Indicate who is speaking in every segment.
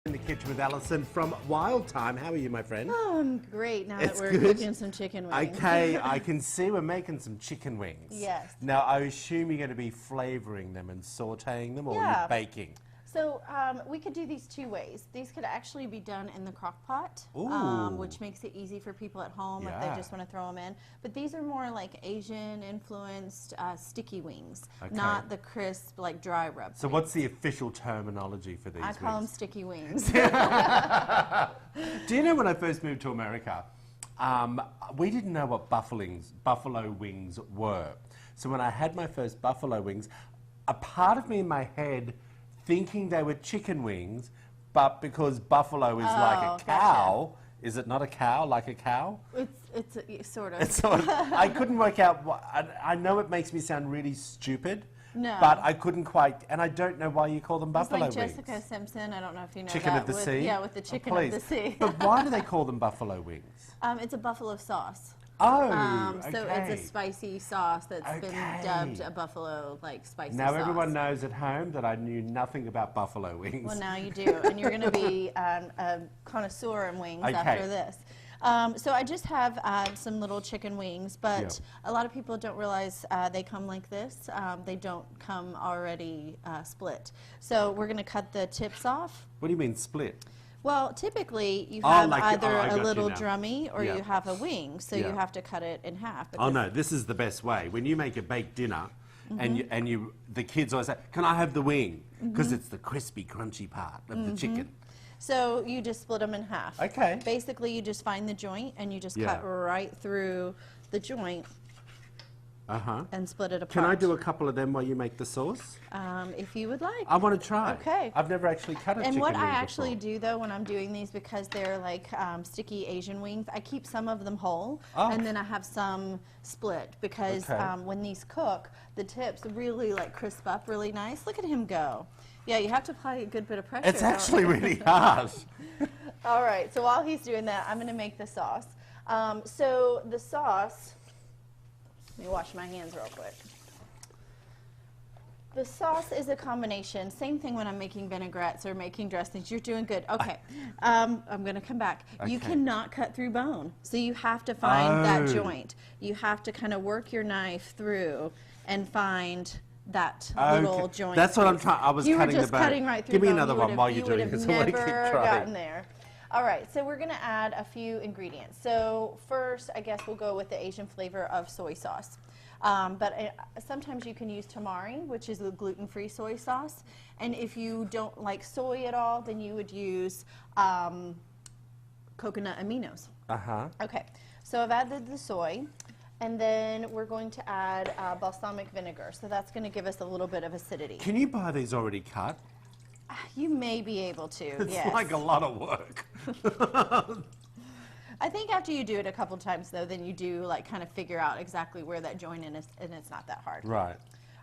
Speaker 1: In the kitchen with Alison from Wild Thyme. How are you, my friend?
Speaker 2: Oh, I'm great now that we're
Speaker 1: good.
Speaker 2: cooking some chicken wings.
Speaker 1: Okay, I can see we're making some chicken wings.
Speaker 2: Yes.
Speaker 1: Now, I assume you're going to be flavouring them and sautéing them, or
Speaker 2: Yeah.
Speaker 1: you're baking?
Speaker 2: So we could do these two ways. These could actually be done in the crock pot, which makes it easy for people at home if they just want to throw them in. But these are more like Asian influenced sticky wings, not the crisp, like dry rub.
Speaker 1: So what's the official terminology for these
Speaker 2: I
Speaker 1: wings?
Speaker 2: call them sticky wings.
Speaker 1: Do you know when I first moved to America, we didn't know what buffalo wings were. So when I had my first buffalo wings, a part of me in my head thinking they were chicken wings, but because buffalo is like a cow, is it not a cow, like a cow?
Speaker 2: It's sort of.
Speaker 1: It's sort of. I couldn't work out what, I know it makes me sound really stupid, but I couldn't quite, and I don't know why you call them buffalo
Speaker 2: it's like
Speaker 1: wings.
Speaker 2: Jessica Simpson, I don't know if you know
Speaker 1: Chicken
Speaker 2: that.
Speaker 1: of the sea?
Speaker 2: Yeah, with the chicken of the sea.
Speaker 1: But why do they call them buffalo wings?
Speaker 2: It's a buffalo sauce.
Speaker 1: Oh,
Speaker 2: So it's a spicy sauce that's been dubbed a buffalo, like, spicy sauce.
Speaker 1: Now everyone knows at home that I knew nothing about buffalo wings.
Speaker 2: Well, now you do, and you're going to be a connoisseur in wings after this. So I just have some little chicken wings, but a lot of people don't realize they come like this. They don't come already split. So we're going to cut the tips off.
Speaker 1: What do you mean split?
Speaker 2: Well, typically you have
Speaker 1: like
Speaker 2: either a
Speaker 1: you
Speaker 2: little
Speaker 1: now.
Speaker 2: drummy or you have a wing, so you have to cut it in half.
Speaker 1: Oh no, this is the best way. When you make a baked dinner, and the kids always say, "Can I have the wing?" Because it's the crispy, crunchy part of the chicken.
Speaker 2: So you just split them in half.
Speaker 1: Okay.
Speaker 2: Basically, you just find the joint and you just cut right through the joint. And split it apart.
Speaker 1: Can I do a couple of them while you make the sauce?
Speaker 2: If you would like.
Speaker 1: I want to try.
Speaker 2: Okay.
Speaker 1: I've never actually cut a chicken
Speaker 2: And what
Speaker 1: wing
Speaker 2: I actually
Speaker 1: before.
Speaker 2: do, though, when I'm doing these, because they're like sticky Asian wings, I keep some of them whole, and then I have some split, because when these cook, the tips really like crisp up really nice. Look at him go. Yeah, you have to apply a good bit of pressure.
Speaker 1: It's actually really hard.
Speaker 2: All right, so while he's doing that, I'm going to make the sauce. So the sauce, let me wash my hands real quick. The sauce is a combination. Same thing when I'm making vinaigrettes or making dressings. You're doing good. Okay, I'm going to come back. You cannot cut through bone, so you have to find that joint. You have to kind of work your knife through and find that little joint.
Speaker 1: That's what I'm trying. I was
Speaker 2: you
Speaker 1: cutting
Speaker 2: were just
Speaker 1: the bone.
Speaker 2: cutting right through.
Speaker 1: Give me
Speaker 2: bone.
Speaker 1: another one while you're doing it,
Speaker 2: You
Speaker 1: because
Speaker 2: would
Speaker 1: I want
Speaker 2: have
Speaker 1: to keep
Speaker 2: never
Speaker 1: trying.
Speaker 2: gotten there. All right, so we're going to add a few ingredients. So first, I guess we'll go with the Asian flavor of soy sauce. But sometimes you can use tamari, which is a gluten-free soy sauce. And if you don't like soy at all, then you would use coconut aminos. Okay, so I've added the soy. And then we're going to add balsamic vinegar. So that's going to give us a little bit of acidity.
Speaker 1: Can you buy these already cut?
Speaker 2: You may be able to,
Speaker 1: It's like a lot of work.
Speaker 2: I think after you do it a couple times, though, then you do like kind of figure out exactly where that joint is, and it's not that hard.
Speaker 1: Right.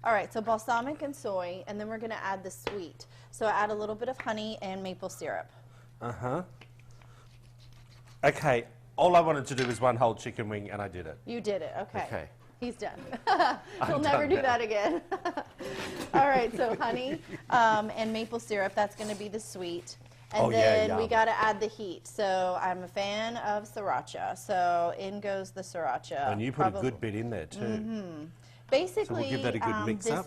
Speaker 2: All right, so balsamic and soy, and then we're going to add the sweet. So I add a little bit of honey and maple syrup.
Speaker 1: Okay, all I wanted to do was one whole chicken wing, and I did it.
Speaker 2: You did it, okay.
Speaker 1: Okay.
Speaker 2: He's done. He'll never do that again. All right, so honey and maple syrup, that's going to be the sweet. And then we got to add the heat. So I'm a fan of sriracha. So in goes the sracha.
Speaker 1: And you put a good bit in there too.
Speaker 2: Basically,
Speaker 1: so we'll give that a good mix up.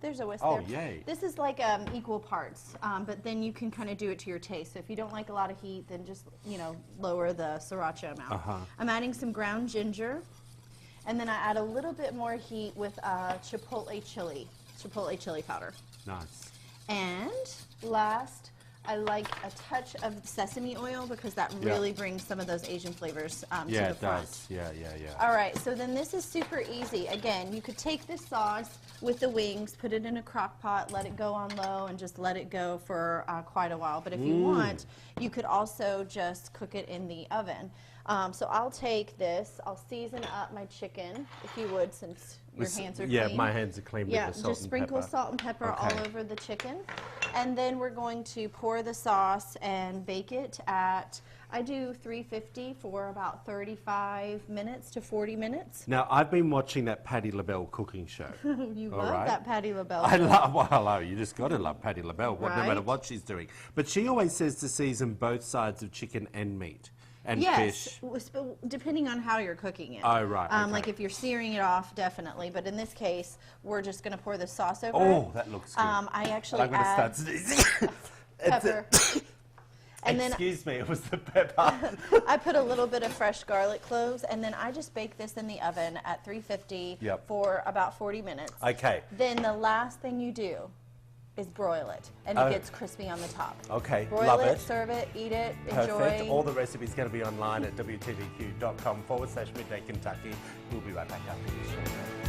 Speaker 2: There's a whisk
Speaker 1: Oh,
Speaker 2: there.
Speaker 1: yay.
Speaker 2: This is like equal parts, but then you can kind of do it to your taste. So if you don't like a lot of heat, then just, lower the sriracha amount. I'm adding some ground ginger. And then I add a little bit more heat with chipotle chili powder.
Speaker 1: Nice.
Speaker 2: And last, I like a touch of sesame oil, because that really brings some of those Asian flavors to the front.
Speaker 1: Yeah, it does. Yeah.
Speaker 2: All right, so then this is super easy. Again, you could take this sauce with the wings, put it in a crock pot, let it go on low, and just let it go for quite a while. But if you want, you could also just cook it in the oven. So I'll take this, I'll season up my chicken, if you would, since your hands are clean.
Speaker 1: Yeah, my hands are clean with the salt and pepper.
Speaker 2: Just sprinkle salt and pepper all over the chicken. And then we're going to pour the sauce and bake it at, I do 350 for about 35 minutes to 40 minutes.
Speaker 1: Now, I've been watching that Patti LaBelle cooking show.
Speaker 2: You
Speaker 1: All
Speaker 2: love
Speaker 1: right.
Speaker 2: that Patti LaBelle.
Speaker 1: I love, well, hello, you just got to love Patti LaBelle, no matter
Speaker 2: Right.
Speaker 1: what she's doing. But she always says to season both sides of chicken and meat and
Speaker 2: Yes,
Speaker 1: fish.
Speaker 2: depending on how you're cooking it.
Speaker 1: Oh, right, okay.
Speaker 2: Like if you're searing it off, definitely. But in this case, we're just going to pour the sauce over
Speaker 1: Oh,
Speaker 2: it.
Speaker 1: that looks good.
Speaker 2: I actually
Speaker 1: I'm going to
Speaker 2: add
Speaker 1: start sneezing.
Speaker 2: pepper. And then
Speaker 1: Excuse me, it was the pepper.
Speaker 2: I put a little bit of fresh garlic cloves, and then I just bake this in the oven at 350
Speaker 1: Yep.
Speaker 2: for about 40 minutes.
Speaker 1: Okay.
Speaker 2: Then the last thing you do is broil it, and it gets crispy on the top.
Speaker 1: Okay,
Speaker 2: Broil
Speaker 1: love
Speaker 2: it,
Speaker 1: it.
Speaker 2: serve it, eat it,
Speaker 1: Perfect.
Speaker 2: enjoy.
Speaker 1: All the recipes going to be online at WTVQ.com/midday Kentucky. We'll be right back after this short break.